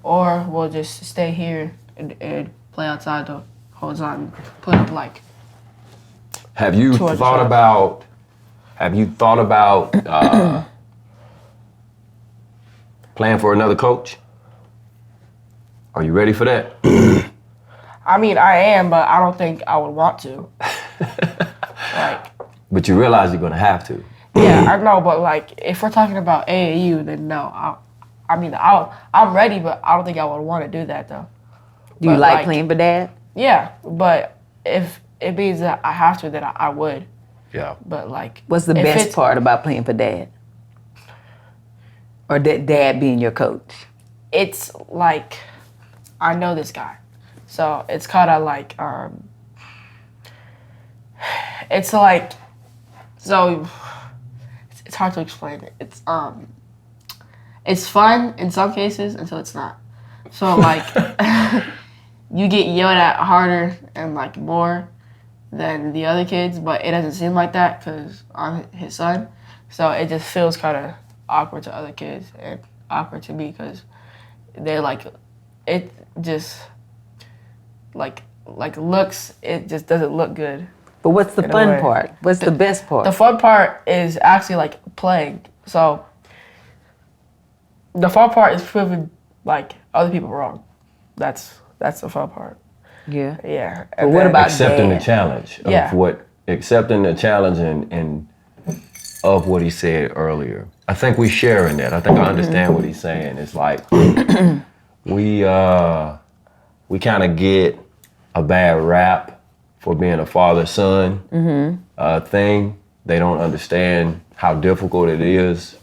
Speaker 2: or we'll just stay here and play outside the whole time, put up like.
Speaker 3: Have you
Speaker 2: 200
Speaker 3: thought about playing for another coach? Are you ready for that?
Speaker 2: I mean, I am, but I don't think I would want to. Like,
Speaker 3: But you realize you're gonna have to.
Speaker 2: yeah, I know, but like, if we're talking about AAU, then no. I'm ready, but I don't think I would want to do that though.
Speaker 1: Do you
Speaker 2: But,
Speaker 1: like playing for Dad?
Speaker 2: Yeah, but if it means that I have to, then I would.
Speaker 3: Yeah.
Speaker 2: But like,
Speaker 1: What's the
Speaker 2: if
Speaker 1: best
Speaker 2: it's-
Speaker 1: part about playing for Dad? Or Dad being your coach?
Speaker 2: It's like, I know this guy, so it's kind of like, it's like, so it's hard to explain it. It's fun in some cases until it's not. So like, you get yelled at harder and like more than the other kids, but it doesn't seem like that because I'm his son. So it just feels kind of awkward to other kids and awkward to me because they're like, it just like looks, it just doesn't look good.
Speaker 1: But what's the
Speaker 2: In a
Speaker 1: fun
Speaker 2: way.
Speaker 1: part? What's the best part?
Speaker 2: The fun part is actually like playing. So the fun part is proving like other people wrong. That's the fun part.
Speaker 1: Yeah.
Speaker 2: Yeah.
Speaker 1: But what about
Speaker 3: Accepting
Speaker 1: Dad?
Speaker 3: the challenge of
Speaker 2: Yeah.
Speaker 3: accepting the challenge and of what he said earlier. I think we share in that. I think I understand what he's saying. It's like we kind of get a bad rap for being a father-son thing. They don't understand how difficult it is,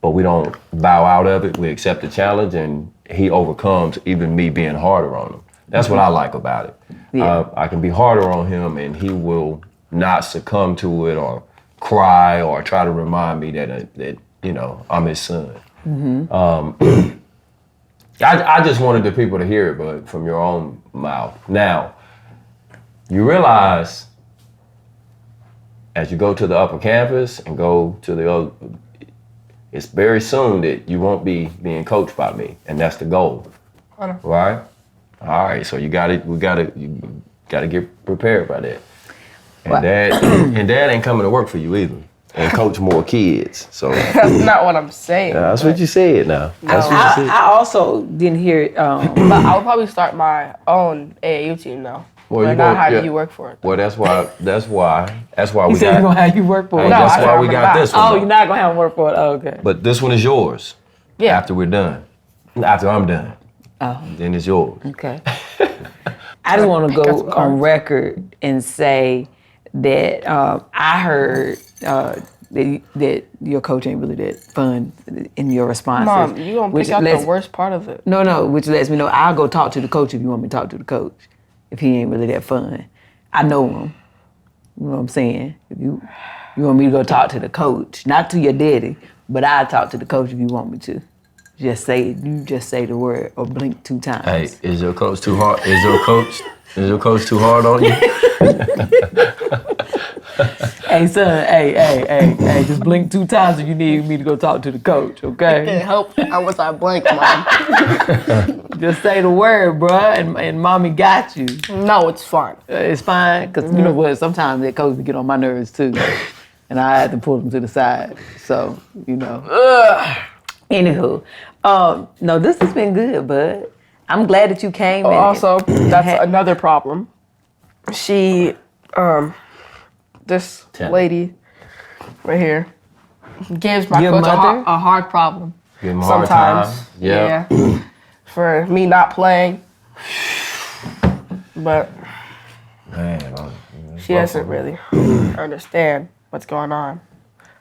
Speaker 3: but we don't bow out of it. We accept the challenge, and he overcomes even me being harder on him. That's what I like about it.
Speaker 1: Yeah.
Speaker 3: I can be harder on him, and he will not succumb to it or cry or try to remind me that I'm his son. I just wanted the people to hear it, but from your own mouth. Now, you realize as you go to the upper campus and go to the other, it's very soon that you won't be being coached by me, and that's the goal, right? All right, so you gotta get prepared by that, and dad ain't coming to work for you either, and coach more kids. So
Speaker 2: That's not what I'm saying.
Speaker 3: that's what you said. Now that's what you said.
Speaker 1: I also didn't hear it.
Speaker 2: But I would probably start my own AAU team now.
Speaker 3: Well,
Speaker 2: But
Speaker 3: you
Speaker 2: not
Speaker 3: gonna-
Speaker 2: having
Speaker 3: yeah.
Speaker 2: you work for it.
Speaker 3: Well, that's why
Speaker 1: You
Speaker 3: we
Speaker 1: said you're gonna
Speaker 3: got.
Speaker 1: have you work for it.
Speaker 3: Hey,
Speaker 2: No,
Speaker 3: that's
Speaker 2: I
Speaker 3: why
Speaker 2: said
Speaker 3: we
Speaker 2: I'm
Speaker 3: got
Speaker 2: not.
Speaker 3: this one.
Speaker 1: Oh,
Speaker 3: though.
Speaker 1: you're not gonna have them work for it. Oh, okay.
Speaker 3: But this one is yours.
Speaker 2: Yeah.
Speaker 3: After we're done. After I'm done.
Speaker 1: Oh.
Speaker 3: Then it's yours.
Speaker 1: Okay. I just want to
Speaker 2: Got
Speaker 1: go
Speaker 2: some
Speaker 1: on
Speaker 2: cards.
Speaker 1: record and say that I heard that your coach ain't really that fun in your responses.
Speaker 2: Mom, you gonna
Speaker 1: which
Speaker 2: pick out
Speaker 1: lets-
Speaker 2: the worst part of it.
Speaker 1: No, which lets me know I'll go talk to the coach if you want me to talk to the coach. If he ain't really that fun, I know him. You know what I'm saying? If you want me to go talk to the coach, not to your daddy, but I'll talk to the coach if you want me to. Just say the word or blink 2 times.
Speaker 3: Hey, is your coach too hard? Is your coach too hard on you?
Speaker 1: Hey son, hey, just blink 2 times if you need me to go talk to the coach,
Speaker 2: It
Speaker 1: okay?
Speaker 2: helped. I was like blank, Mom.
Speaker 1: Just say the word, bruh, and mommy got you.
Speaker 2: No, it's fine.
Speaker 1: It's fine, because you know what, sometimes that coach would get on my nerves too. And I had to pull them to the side. So, Anywho, no, this has been good, bud. I'm glad that you came in.
Speaker 2: Also, that's another problem. She, this
Speaker 3: Tell me.
Speaker 2: lady right here gives my
Speaker 1: Your
Speaker 2: coach
Speaker 1: mother?
Speaker 2: a hard problem.
Speaker 3: Give him a hard
Speaker 2: Sometimes.
Speaker 3: time. Yep.
Speaker 2: Yeah. For me not playing. But
Speaker 3: Man,
Speaker 2: she doesn't really understand what's going on.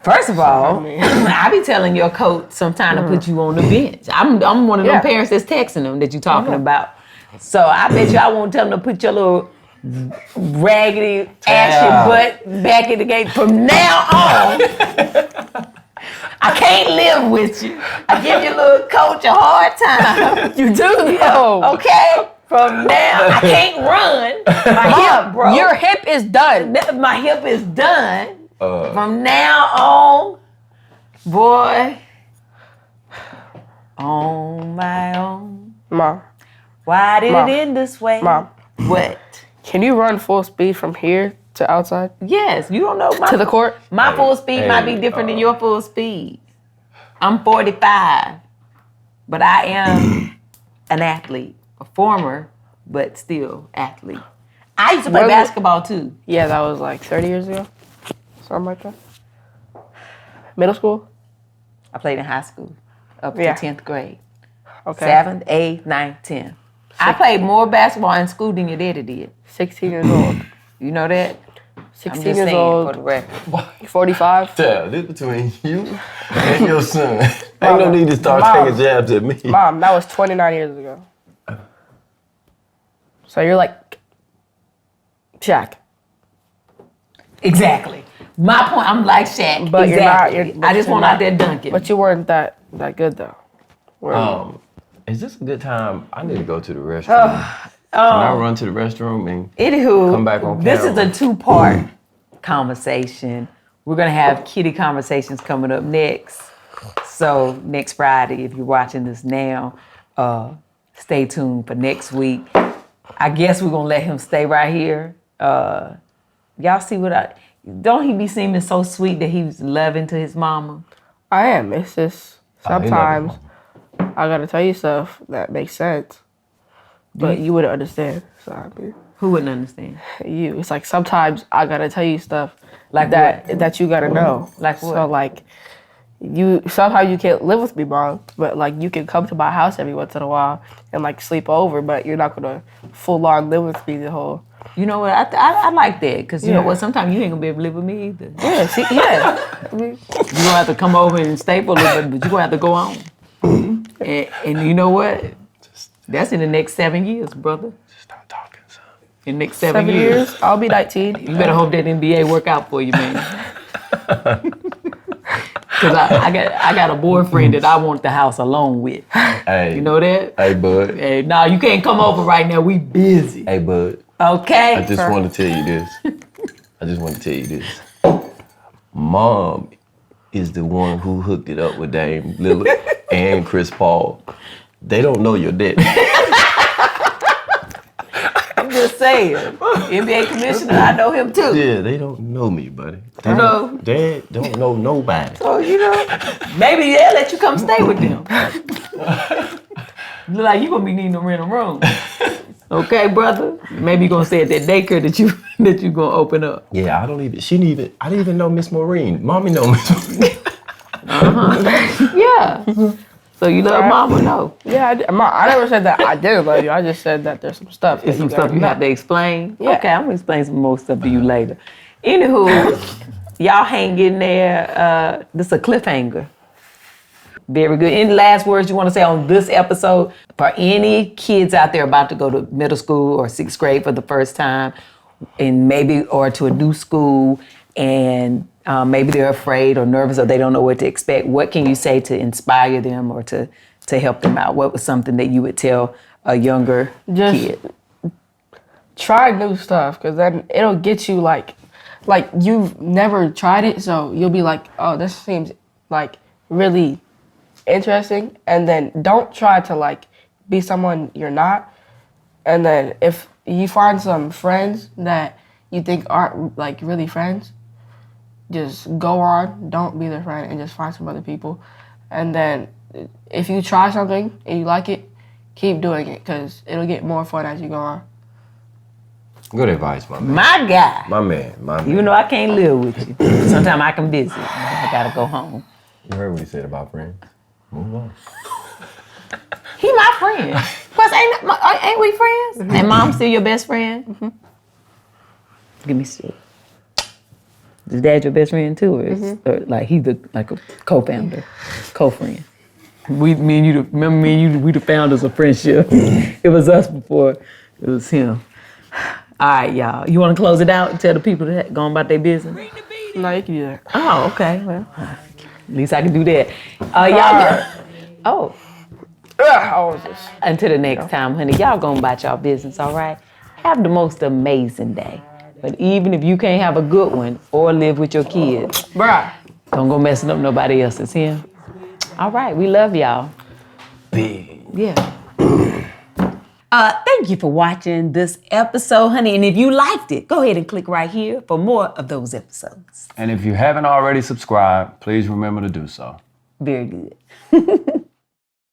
Speaker 1: First of all,
Speaker 2: I mean-
Speaker 1: I be telling your coach sometime to put you on the bench. I'm one of them
Speaker 2: Yeah.
Speaker 1: parents that's texting them that you talking about. So I bet you I won't tell them to put your little raggedy ass butt back in the game. From now on, I can't live with you. I give your little coach a hard time.
Speaker 2: You do though.
Speaker 1: Okay? From now, I can't run. My hip broke.
Speaker 2: Your hip is done.
Speaker 1: My hip is done. From now on, boy, on my own.
Speaker 2: Mom,
Speaker 1: Why did
Speaker 2: Mom.
Speaker 1: it end this way?
Speaker 2: Mom.
Speaker 1: What?
Speaker 2: can you run full speed from here to outside?
Speaker 1: Yes, you don't know my
Speaker 2: To the court?
Speaker 1: My full speed might be different than your full speed. I'm 45, but I am an athlete, a former, but still athlete. I used to play
Speaker 2: Really?
Speaker 1: basketball too.
Speaker 2: Yeah, that was like 30 years ago. Something like that. Middle school?
Speaker 1: I played in high school up
Speaker 2: Yeah.
Speaker 1: to 10th grade.
Speaker 2: Okay.
Speaker 1: 7th, 8th, 9th, 10th. I played more basketball in school than your daddy did.
Speaker 2: 16 years old.
Speaker 1: You know that?
Speaker 2: 16
Speaker 1: I'm just
Speaker 2: years
Speaker 1: saying for
Speaker 2: old.
Speaker 1: the record.
Speaker 2: 45.
Speaker 3: Yeah, this between you and your son. Ain't no need to start
Speaker 2: Mom.
Speaker 3: taking jabs at me.
Speaker 2: Mom, that was 29 years ago. So you're like Shaq.
Speaker 1: Exactly. My point, I'm like Shaq.
Speaker 2: But you're not-
Speaker 1: exactly.
Speaker 2: you're- but
Speaker 1: I just
Speaker 2: you're
Speaker 1: want
Speaker 2: not-
Speaker 1: out there dunking.
Speaker 2: But you weren't that good though.
Speaker 3: Is this a good time? I need to go to the restroom. Can I run to the restroom and
Speaker 1: Anywho,
Speaker 3: come back on
Speaker 1: this is
Speaker 3: camera?
Speaker 1: a 2-part conversation. We're gonna have kitty conversations coming up next. So next Friday, if you're watching this now, stay tuned for next week. I guess we're gonna let him stay right here y'all see what don't he be seeming so sweet that he's loving to his mama?
Speaker 2: I am. It's just
Speaker 3: he love his
Speaker 2: sometimes I gotta tell you stuff that makes sense, but you wouldn't understand. So I mean,
Speaker 1: Who wouldn't understand?
Speaker 2: you. It's like sometimes I gotta tell you stuff
Speaker 1: Like
Speaker 2: that you gotta know.
Speaker 1: Like what?
Speaker 2: So like you somehow you can't live with me, Mom, but like you can come to my house every once in a while and like sleep over, but you're not gonna full on live with me the whole.
Speaker 1: You know what? I like that because you know
Speaker 2: Yeah.
Speaker 1: what? Sometimes you ain't gonna be able to live with me either.
Speaker 2: Yeah, see, yeah. I mean,
Speaker 1: You gonna have to come over and stay for a little bit, but you gonna have to go on. And you know what? That's in the next 7 years, brother.
Speaker 3: Stop talking, son.
Speaker 1: In the next
Speaker 2: 7 years, I'll be 19.
Speaker 1: You better hope that NBA work out for you, man. Cause I got a boyfriend that I want the house alone with.
Speaker 3: Hey.
Speaker 1: You know that?
Speaker 3: Hey, bud.
Speaker 1: Hey, nah, you can't come over right now. We busy.
Speaker 3: Hey, bud.
Speaker 1: Okay.
Speaker 3: I just want to tell you this. Mom is the one who hooked it up with Dame Lillard and Chris Paul. They don't know your daddy.
Speaker 1: I'm just saying. NBA commissioner, I know him too.
Speaker 3: Yeah, they don't know me, buddy. They
Speaker 1: know.
Speaker 3: Dad don't know nobody.
Speaker 1: So, you know, maybe they'll let you come stay with them. Look like you gonna be needing to rent a room. Okay, brother? Maybe you're gonna stay at that daycare that you gonna open up.
Speaker 3: Yeah, I didn't even know Miss Maureen. Mommy know Miss Maureen.
Speaker 1: Yeah. So you love mama? No.
Speaker 2: Yeah, I never said that I didn't love you. I just said that there's some stuff.
Speaker 1: There's some stuff you have to explain?
Speaker 2: Yeah.
Speaker 1: Okay, I'm gonna explain some more stuff to you later. Anywho, y'all hang in there. This is a cliffhanger. Very good. Any last words you want to say on this episode for any kids out there about to go to middle school or sixth grade for the first time, and or to a new school, and maybe they're afraid or nervous or they don't know what to expect? What can you say to inspire them or to help them out? What was something that you would tell a younger kid?
Speaker 2: Try new stuff, because then it'll get you like you've never tried it, so you'll be like, oh, this seems like really interesting, and then don't try to like be someone you're not. And then if you find some friends that you think aren't like really friends, just go on, don't be their friend, and just find some other people. And then if you try something and you like it, keep doing it, because it'll get more fun as you go on.
Speaker 3: Good advice, my man.
Speaker 1: My guy.
Speaker 3: My man.
Speaker 1: Even though I can't live with you, sometimes I can visit. I gotta go home.
Speaker 3: You heard what he said about friends. Move on.
Speaker 1: He my friend. Plus, ain't we friends? Mm-hmm. And Mom still your best friend? Mm-hmm. Give me still. Is Dad your best friend too, or like he's like a co-founder, co-friend? Me and you, we the founders of friendship. It was us before it was him. All right, y'all. You want to close it out and tell the people that going about their business?
Speaker 2: No, you can do that.
Speaker 1: Oh, okay. Well, at least I can do that. Y'all. Until the next time, honey. Y'all going about y'all business, all right? Have the most amazing day. But even if you can't have a good one or live with your kids,
Speaker 2: Bruh.
Speaker 1: don't go messing up nobody else's here. All right, we love y'all.
Speaker 3: Big.
Speaker 1: Yeah. Thank you for watching this episode, honey. And if you liked it, go ahead and click right here for more of those episodes.
Speaker 3: And if you haven't already subscribed, please remember to do so.
Speaker 1: Very good.